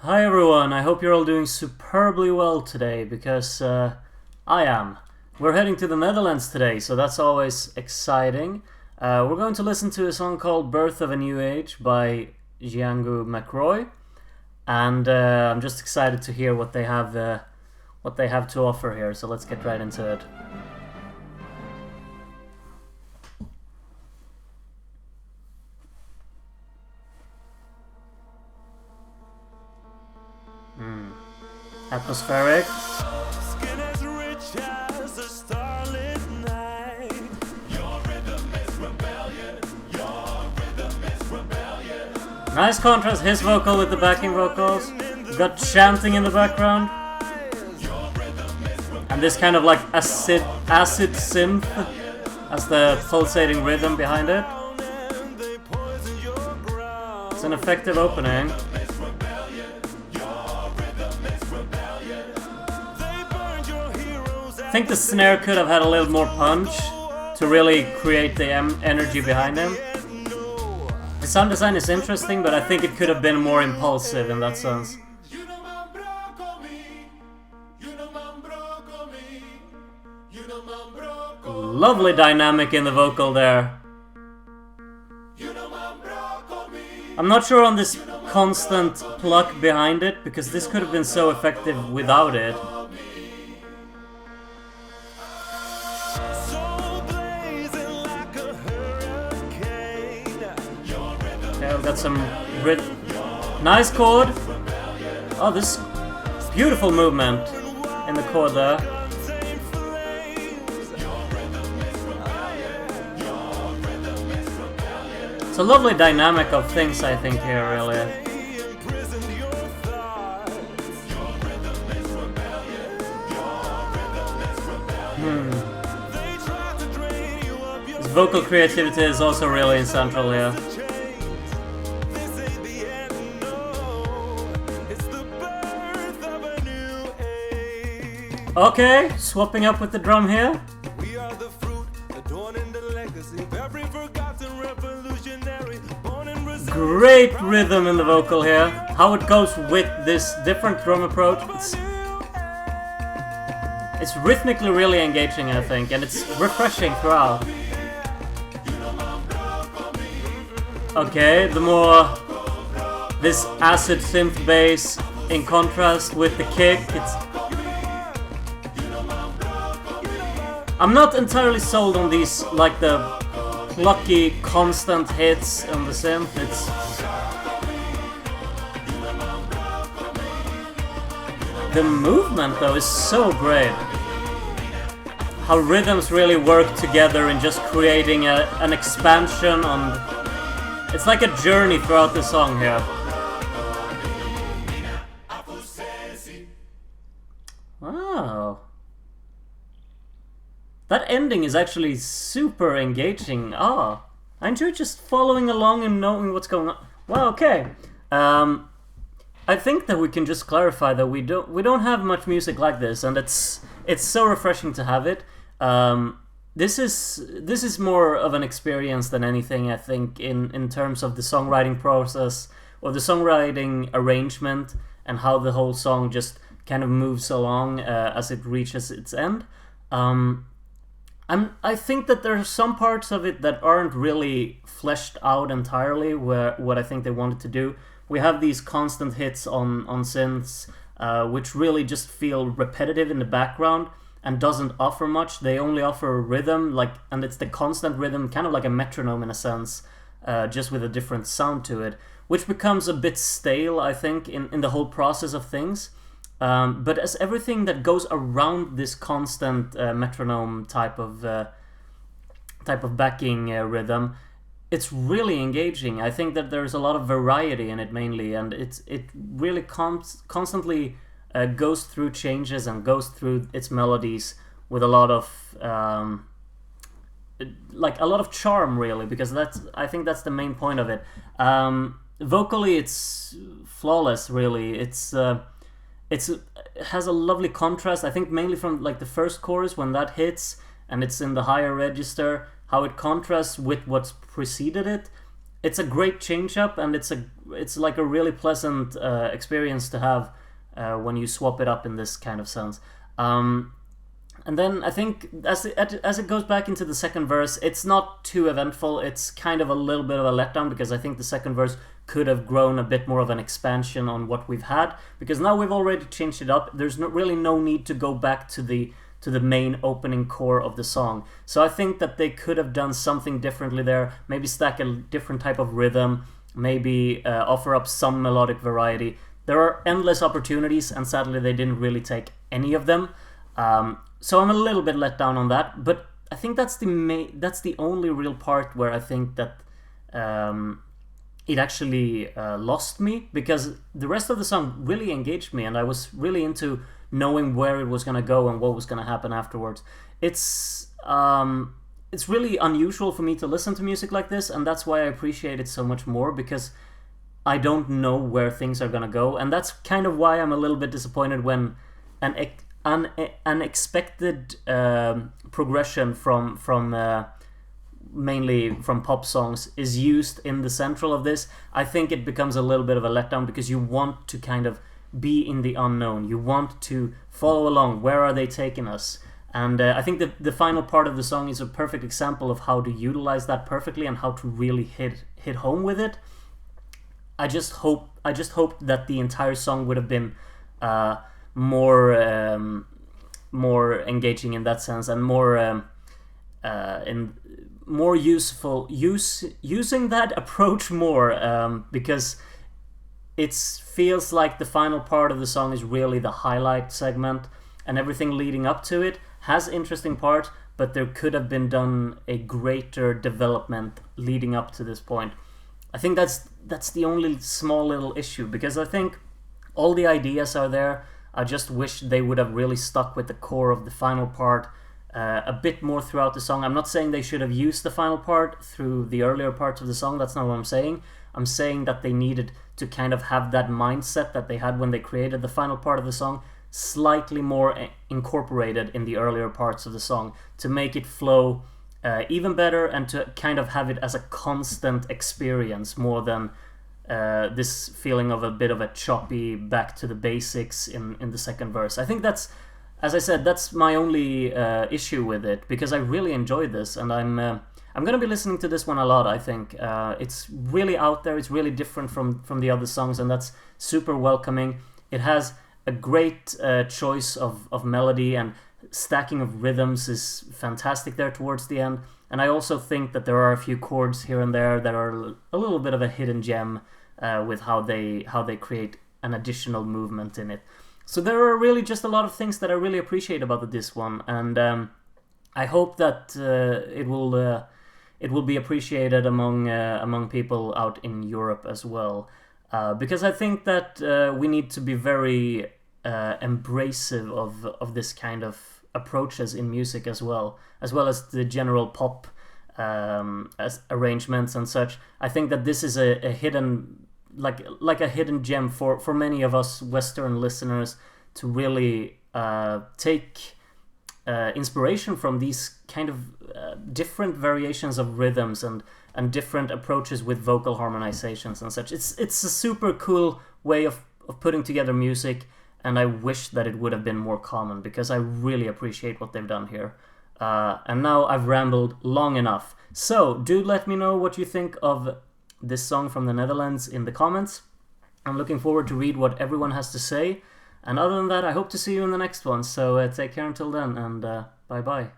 Hi everyone, I hope you're all doing superbly well today, because I am. We're heading to the Netherlands today, so that's always exciting. We're going to listen to a song called Birth of a New Age by Jeangu Macrooy, and I'm just excited to hear what they have to offer here, so let's get right into it. Atmospheric. Skin as rich as a starlit night. Your rhythm is rebellion. Your rhythm is rebellion. Nice contrast, his vocal with the backing vocals. We've got chanting in the background. And this kind of like acid synth as the pulsating rhythm behind it. It's an effective opening. I think the snare could have had a little more punch to really create the energy behind him. The sound design is interesting, but I think it could have been more impulsive in that sense. Lovely dynamic in the vocal there. I'm not sure on this constant pluck behind it, because this could have been so effective without it. Okay, we've got some nice chord. Oh, this beautiful movement in the chord there. It's a lovely dynamic of things, I think, here, really. His vocal creativity is also really central here. Okay, swapping up with the drum here. We are the fruit, adorning the legacy of every forgotten revolutionary born in Brazil. Great rhythm in the vocal here. How it goes with this different drum approach. It's rhythmically really engaging, I think, and it's refreshing throughout. Okay, the more this acid synth bass in contrast with the kick, I'm not entirely sold on these, like the plucky, constant hits on the synth. The movement, though, is so great. How rhythms really work together in just creating an expansion on... It's like a journey throughout the song here. Wow. That ending is actually super engaging. I enjoy just following along and knowing what's going on. Well, okay. I think that we can just clarify that we don't have much music like this, and it's so refreshing to have it. This is more of an experience than anything, I think, in terms of the songwriting process or the songwriting arrangement and how the whole song just kind of moves along as it reaches its end. I think that there are some parts of it that aren't really fleshed out entirely what I think they wanted to do. We have these constant hits on synths, which really just feel repetitive in the background and doesn't offer much. They only offer a rhythm, and it's the constant rhythm, kind of like a metronome in a sense, just with a different sound to it, which becomes a bit stale, I think, in the whole process of things. But as everything that goes around this constant metronome type of backing rhythm, it's really engaging. I think that there's a lot of variety in it mainly, and it really constantly goes through changes and goes through its melodies with a lot of charm, really, because I think that's the main point of it. Vocally, it's flawless, really. It has a lovely contrast, I think, mainly from like the first chorus when that hits and it's in the higher register, how it contrasts with what's preceded it. it's a great change up, and it's like a really pleasant experience to have when you swap it up in this kind of sense. And then I think as it goes back into the second verse, it's not too eventful. It's kind of a little bit of a letdown, because I think the second verse could have grown a bit more of an expansion on what we've had, because now we've already changed it up. There's really no need to go back to the main opening core of the song. So I think that they could have done something differently there, maybe stack a different type of rhythm, maybe offer up some melodic variety. There are endless opportunities, and sadly they didn't really take any of them. So I'm a little bit let down on that, but I think that's the only real part where I think that it actually lost me, because the rest of the song really engaged me, and I was really into knowing where it was going to go and what was going to happen afterwards. It's really unusual for me to listen to music like this, and that's why I appreciate it so much more, because I don't know where things are going to go, and that's kind of why I'm a little bit disappointed when an unexpected progression from mainly from pop songs is used in the central of this. I think it becomes a little bit of a letdown, because you want to kind of be in the unknown. You want to follow along. Where are they taking us? And I think the final part of the song is a perfect example of how to utilize that perfectly and how to really hit home with it. I just hope that the entire song would have been more engaging in that sense, and more useful using that approach more, because it feels like the final part of the song is really the highlight segment, and everything leading up to it has interesting parts, but there could have been done a greater development leading up to this point. I think that's the only small little issue, because I think all the ideas are there. I just wish they would have really stuck with the core of the final part a bit more throughout the song. I'm not saying they should have used the final part through the earlier parts of the song. That's not what I'm saying. I'm saying that they needed to kind of have that mindset that they had when they created the final part of the song slightly more incorporated in the earlier parts of the song, to make it flow even better, and to kind of have it as a constant experience more than this feeling of a bit of a choppy back to the basics in the second verse. I think that's, as I said, that's my only issue with it, because I really enjoyed this, and I'm gonna be listening to this one a lot. I think it's really out there. It's really different from the other songs, and that's super welcoming. It has a great choice of melody, and stacking of rhythms is fantastic there towards the end. And I also think that there are a few chords here and there that are a little bit of a hidden gem with how they create an additional movement in it. So there are really just a lot of things that I really appreciate about this one, and I hope that it will be appreciated among people out in Europe as well, because I think that we need to be very embracive of this kind of approaches in music as well as the general pop as arrangements and such. I think that this is a hidden, like a hidden gem for many of us Western listeners to really take inspiration from these kind of different variations of rhythms and different approaches with vocal harmonizations and such. It's a super cool way of putting together music, and I wish that it would have been more common, because I really appreciate what they've done here. And now I've rambled long enough. So do let me know what you think of this song from the Netherlands in the comments. I'm looking forward to read what everyone has to say. And other than that, I hope to see you in the next one. So take care until then, and bye-bye.